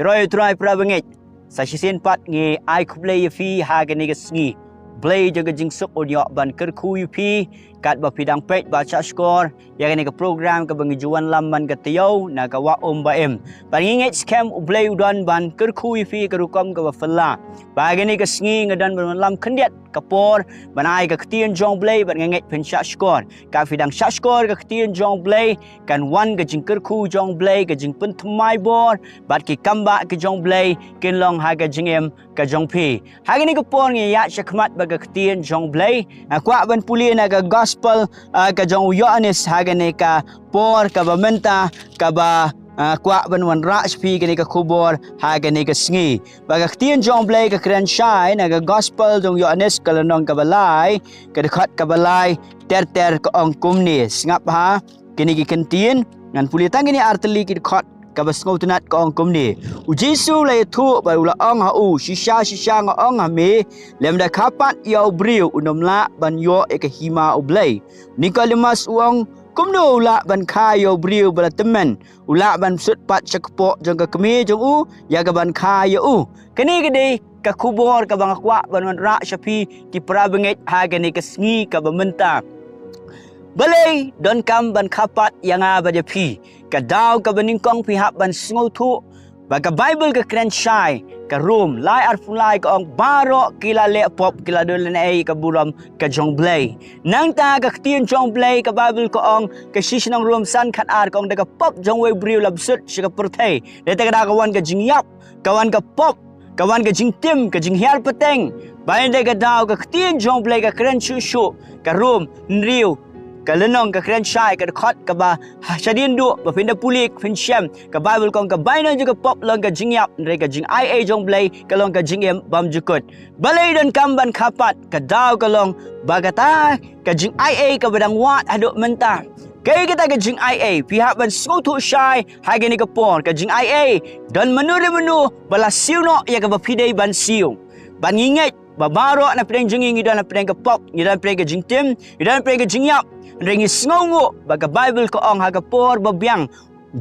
Roy try prabangit. Sa sisin pat ngi ai kublay fi hagani ga sngi. Balei jaga jingsuk audio ban kerku yupi kat ba pidang page ba cha skor ya ni ka program ka bangi juan lamban ka tiyaw na ka wa ba em pangingit scam Balei udan ban kerku yupi ka rukom ka ba fala ba ni ka sngi ngadan ban lam khendiat ka por banai ka ktien jong Balei ban ngit pen cha skor ka pidang cha skor ka ktien jong Balei kan wan ka jing kerku jong Balei ka jing pen thmai bor bat ki kamba ka jong Balei kin long ha ka jing em ka jong pi ha ni ka por ngi ya chakmat ba ka ktien jong Balei kwa ban puli na ka gospel ka jong Yohanes hagane ka por ka ba menta ka ba kwa ban wan ra spi ka ni ka kubor hagane ka sngi ba ka ktien jong Balei ka kren shai na ka gospel jong Yohanes ka lanong ka balai ka dekat ka balai ter ka ong kumni ngap ha kini ki kentien ngan puli tang ni arteli ki dekat ka bas ngau tunat ka ong kumni u Jesu le thu ba ula ong ha u shisha nga ong ha me lem da kapat yau briu unom la ban yo e ka hima u Balei ni ka lemas uang kumno ula ban kha yo briu bala temen ula ban sut pat chakpo jong ka kemi jong u ya ka ban kha yo u kani gede ka kubor ka bang kwa ban ra shapi ki prabengit ha gani ka sngi ka bamenta Balei Donkam ban kapat yang ba je pi ka daw ka baningkong pihak ban sngo thu ba ka Bible ka kren shai ka room lai ar fulai ka ong baro kila le pop kila dolen ai ka buram ka jong Balei nang ta ka ktien jong Balei ka Bible ka ong ka shishnang room san khat ar ka ong da ka pop jong we briu labsut shi ka perthai de ta ka kawan ka jing yap kawan ka pop kawan ka jing tim ka jing hiar pateng bain de ka daw ka ktien jong Balei ka kren chu shu ka room nriu ka lenong ka kren shai ka khot ka ba shadin du ba pinda pulik pin shem ka Bible kong ka baino juga pop long ka jingyap re ka jing ia jong Balei ka long ka jing em bam jukut Balei Donkam ban kapat ka daw ka long ba kata ka jing ia ka badang wat haduk menta kay kita ka jing ia pihak ban skutu shai hagi ni ka pon ka jing ia dan menu bala siu no ya ka ba pidai ban siu ban ngingit babaro na preng jingi ngidan na preng ka pop ngidan preng ka jing tim ngidan preng ka jingyap ringi sngongo baga Bible ko ong haga por babyang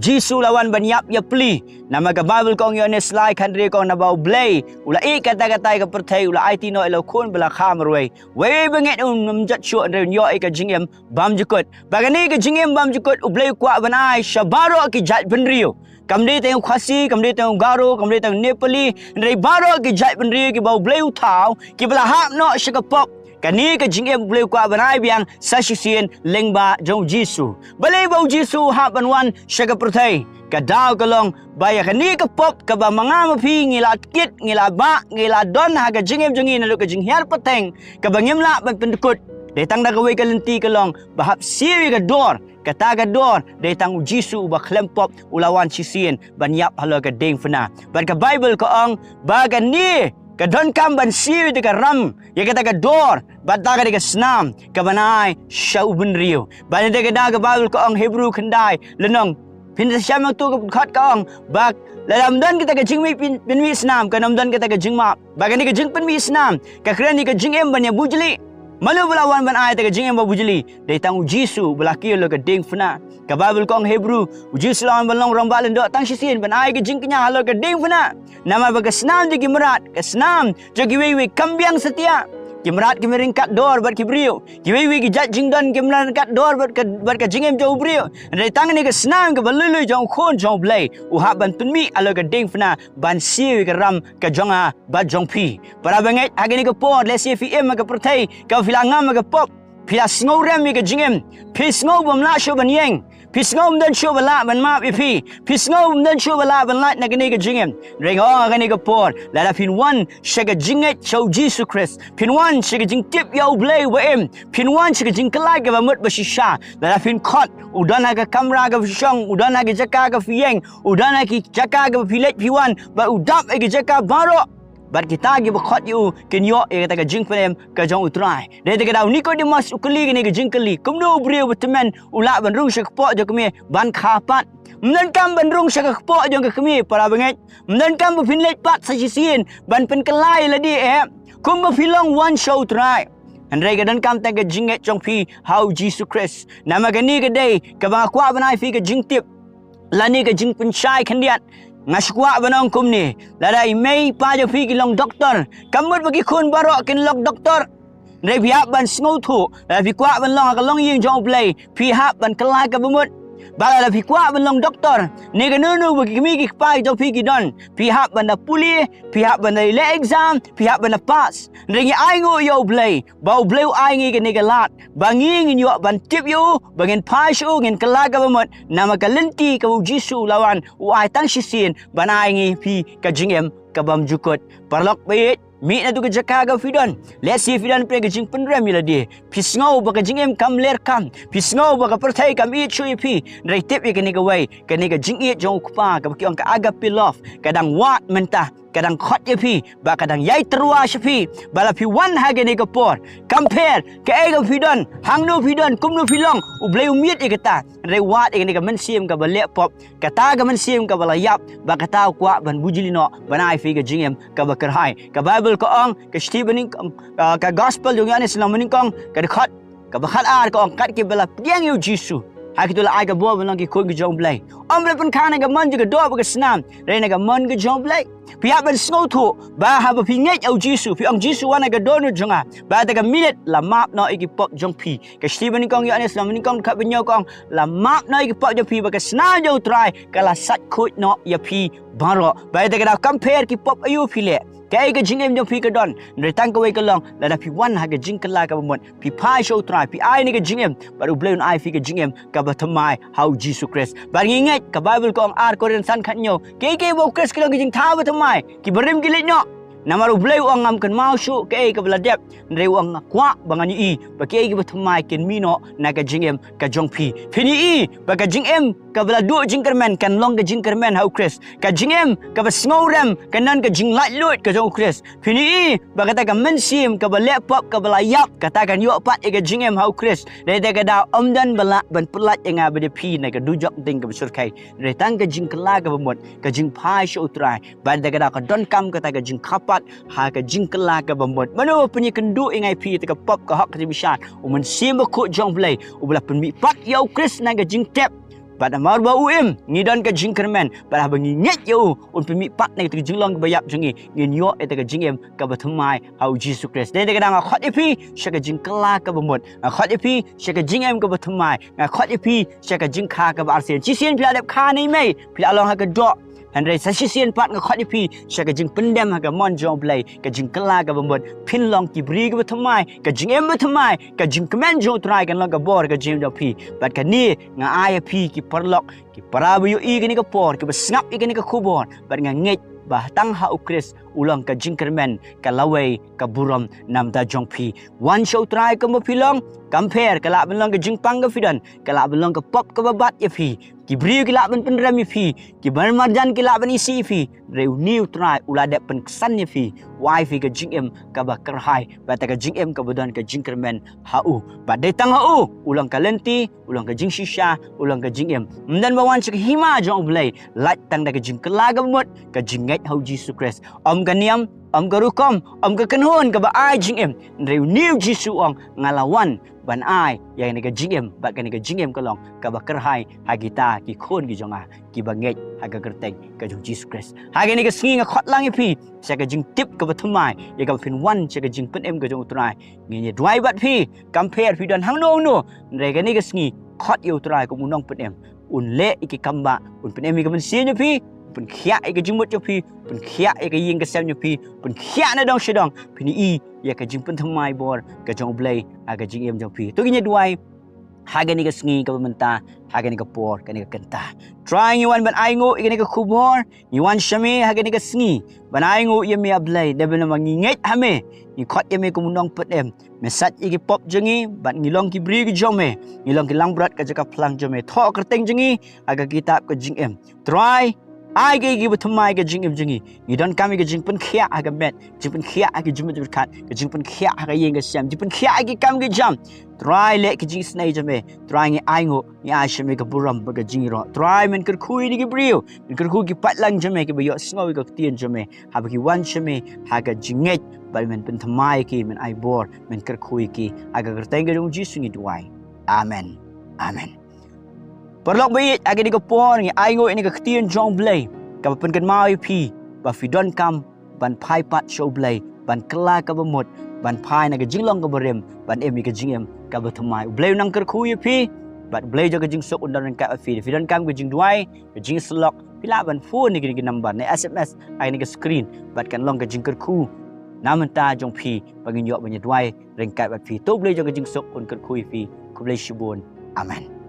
Jisu lawan banyap ya pli nama ka Bible ko ong Yohanes lai khandri ko na bau Balei ula i kata-kata ka perthai ula ai tino elo khun bala khamroi we benget namjat shu re yo ka jingem bam jukut bagani ka jingem bam jukut u Balei kwa banai shabaro ki jat benriu kamde teng khasi kamde teng garo kamde teng nepali re baro ki jat benriu ki bau Balei uthau ki bala hap no shikapop kani ka jingem Balei kwa banai biang sashisien lengba jong Jesu Balei bau Jesu ha banwan shaga perthai ka daw kalong baya kani ka pop ka ba mga mapi ngila kit ngila ba ngila don ha ka jingem jongi na ka jing hiar pateng ka bangem la ban pendukut detang da kawai ka lenti kalong bahap siwi ka dor kata ka dor detang Jesu ba klem pop ulawan sisien banyap halo ka deng fena ban ka Bible ko ong ba ni ka Donkam ban siwi de ka ram ya kata ka dor bata ka de ka snam ka banai shau benriu ban de ka da ka Bible ko ong Hebrew khandai lenong pinda syam tu ka khat ka ong bak dalam dan kita ka jingmi pinmi snam ka nam dan kita ka jingma bagani ka jing pinmi snam ka kren ni ka jingem ban ya bujli malu belawan ban ai ta ka jingem ba bujli de tang Jesu belaki lo ka ding fna ka Bible ko ong Hebrew Jesu lawan ban long ramba len do tang sisin ban ai ka jing kenya halo ka ding fna nama ba ka snam ji merat ka snam jogi we kambiang setia Kimrat kimiringkat dor bat kibriu. Kiwi ki jat jingdan kimringkat dor bat ka jingem jau briu. Dari tangan ni ke senang ke balului jong khon jong Balei. Uhak ban tunmi alo ka ding fna ban siwi ke ram ka jonga bat jong pi. Para banget hagi ni ke por le CFM ka pertai ka filangam ka pop. Pila sngau rem mi ka jingem. Pi sngau bam la sho ban yeng. Pisngom dan syo bala ban map ipi. Pisngom dan syo bala ban lat na gani ka jingem. Ring ong gani ka por. Lala pin wan shaga jinget chow Jesus Christ. Pin wan shaga jing tip yaw Balei wa em. Pin wan shaga jing kalai ka bamut bashisha. Lala pin kot udan ha ka kamra ka shong udan ha ka jaka ka fieng udan ha ki jaka ka pilet piwan ba udap ka jaka baro. Bat kita gi bakhot yu ken yo e kata ka jing penem ka jong utrai de te ka daw Nicodemus ukali ni ka jing kali kumno briu betemen ula ban rung shak po jo kemi ban khapat mnan kam ban rung shak po jo ka kemi para banget mnan kam bu pinlet pat sa sisin ban pen kelai ladi kum bu filong one show try Andai ka dan kam ta ka jinget jong pi how Jesus Christ nama ka ni ka day ka ba kwa banai fi ka jing tip lani ka jing penchai khandiat Ngasukwa banong kum ni. Lada imei pa jo pi kilong doktor. Kamut bagi kun barok kin lok doktor. Dari pihak ban sngau tu. Lada pi kwa ban long akalong ying jong Balei. Pihak ban kelai ka bemut. Bala pi kwa ban long doktor. Nega nunu bagi kimi ki pai jo pi don. Pihak ban da pulih, pihak ban da le exam, pihak ban da pass. Ringi ai ngo yo Balei. Bau Balei ai ngi ke nega lat. Bangi ngin yo ban tip yo, bangin pai shu ngin kelai ka bemut. Nama ka lenti ka Jisu lawan ai tang sisin ban ai ngi pi ka jingem ka bam jukut. Parlok bait mi na tu ke jakaga fidon. Let's see fidon pre ke jing penrem ila dia. Pisngau ba ke jingem kam ler kam. Pisngau ba ke pertai kam i chui pi. Rai tip ke ni ke wai. Ke ni ke jing i jong kupa ke ki ong ka aga pilof. Kadang wat mentah. Kadang khot je pi, ba kadang yai terua pi, bala pi wan hage ni ke por. Compare ke ai ke fidon, hang no fidon, kum no filong, u Balei umiet ke ta. Rai wat ke ni ke mensim ke balek pop, kata ke mensim ke bala yap, ba kata kwa ban bujilino, banai fi ke jingem ke bakerhai. Ke Bible ko ong, ke Stephen ke gospel jong yani selam meningkong, ke khot, ke bakhat ar ko ong kat ke bala piang yu Jisu. Hakitulah ai ke buat belong ke kun ke jong Balei. Om Balei pun kana ke man juga doa ke senam. Rena ke man ke jong Balei. Pihak ban sngau tu ba ha ba pinget au Jisu. Pi ong Jisu wana ke donu jonga. Ba ta ke minute la map no iki pop jong pi. Ke Stephen kong yo ani selam ni kong kat benyo kong la map no iki pop jong pi ba ke senam jo try kala sat kut no ya pi baro. Ba ta ke da compare ki pop ayu pi le. Kaei ke jingem jong pi ke don. Retang ke wei ke long la da pi wan ha ke jingkala ka bamon. Pi pai show try pi ai ni ke jingem baru Balei ai fi ke jingem ka ba thamai hau Jisu Christ. Ba nginget ke Bible ko ang ar ko ren san khat nyo. Ke bo Christ ke long ke jing tha ba thamai. Ki berim gilit nyo. Namaru Balei uang ngam kan mau syu ke ke beladep ndre uang kwa bangan i ba ke ke thamai ken mino na ka jingem ka jong pi phini i ba ka jingem ka bela du jingkermen kan long ka jingkermen hau Chris ka jingem ka ba sngorem kan nan ka jing lat lut ka jong Chris phini i ba kata ka mensim ka ba lepop ka bela yap kata kan yo pat ka jingem hau Chris re ta ka da omdan bala ban pelat nga ba de pi na ka du jok ding ka surkai re tang ka jing kala ka bamot ka jing pai shu trai ba ta ka da ka Donkam kata ka jing ha ka jingkala ka bamot mano punya kendu ingai pi te ka pop ka hak ka bishan umen sim ko jong Balei ubla penmi pat yau Chris na ka jing tep pada mar ba uim ngidon ka jingkermen pada bangi nget yo un penmi pat na ka jinglong ka bayap jengi ngin yo eta ka jingem ka bathmai hau Jisu Christ de ka dang khot ipi sha ka jingkala ka bamot khot ipi sha ka jingem ka bathmai khot ipi sha ka jingkha ka ba arsen chi sien pla dep kha nei mei pla long ha ka do Handai sasisian pat nga khot ipi sya ka jing pendem ha ka mon jong Balei ka jing kala ka bambot pin long ki bri ka thamai ka jing em thamai ka jing kemen jong trai kan long ka bor ka jing do pi pat ka ni nga ai pi ki parlok ki parabu i ka ni ka por ki besngap i ka ni ka kubor pat nga nget bah tang ha Chris ulang ka jingkermen ka lawai ka buram nam da jong pi one show try ka mo pilong compare ka la belong ka jingpang ka fidan ka la belong ka pop ka babat ya pi ki bri ki la ben penram ya pi ki bar marjan ki la ben isi pi reu new try ula dep pen kesan ya pi wai fi ka jingem ka ba kerhai ba ta ka jingem ka bodan ka jingkermen ha u ba dai tang ha u ulang ka lenti ulang ka jing shisha ulang ka jingem mdan ba wan sik hima jong Balei lat tang da ka jingkala ka mot ka jinget hau Jisu Christ om ka niam om ka rukom om ka kanhon ka ba ai jingem reu new Jisu ong ngalawan ban ai yang ni ka jingem ba ka ni ka jingem ka long ka ba kerhai ha kita ki khon ki jonga ki ba nget ha ka kerteng ka jong Jisu Christ ha ni ka singi nga khot lang pi sa ka jing tip ka ba thumai ya ka fin wan sa ka jing pen em ka jong utrai ngi ni dwai bat pi compare pi dan hang no re ka ni ka singi khot yu utrai ko munong pen em un le iki kamba un pen em ka men sin pi pun khia ka jing mot pi pun khia ka ying ka sem pi pun khia na dong shidong pini i ya ka jing pen thumai bor ka jong Balei aga jing em jong pi to ginya duai haga ni ka sngi ka menta haga ni ka por ka ni ka kenta trying you one ban ai ngo ni ka khubor you one shame haga ni ka sngi ban ai ngo ye me Balei de ben mang nget hame ni khot ye me ko munong pet em mesat iki pop jengi ban ngilong ki bri ki jome ngilong ki langbrat ka jaka plang jome tho kerteng jengi aga kitab ka jing em try ai ke gi bthmai ke jing em jingi ni don kami ke jing pen khia aga met jing pen khia aga jim jim khat ke jing pen khia aga yeng ke sam jing pen khia aga kam ke jam try le ke jing snai jame try ngi ai ngo ni ai shame ke buram ba ke jing ro try men ker khui ni ke brio men ker khu ki pat lang jame ke bayo snoi ke tien jame ha ki wan shame ha ga jinget ba men pen thmai ki men ai bor men ker khui ki aga ker teng ke jong Jisu ngi duai amen amen Perlok bayi agi ni ke por ni ai ngo ni ke tien jong Balei กับเป็นกันมาอีพีบัฟฟิดอนกัมบันพายปัดโชว์เบลย์บันกลากับหมดบันพายนักจิงลองกับบริมบันเอ็มมีกับจิงเอ็มกับทำไมเบลย์นังกระคุยพีบัดเบลย์จะกับจิงสุกอุนดารันกับฟิดอนกัมกับจิงด้วยกับจิงสล็อกพิลาบันฟูนี่กับนัมบันใน SMS ไอ้นี่กับสกรีนบัดกันลองกับจิงกระคุน้ำมันตาจงพีบังยินยอบันยดไว้เร่งกับบัดฟีตู้เบลย์จะกับจิงสุกอุนกระคุยพีคุเบลย์ชิบุนอาเมน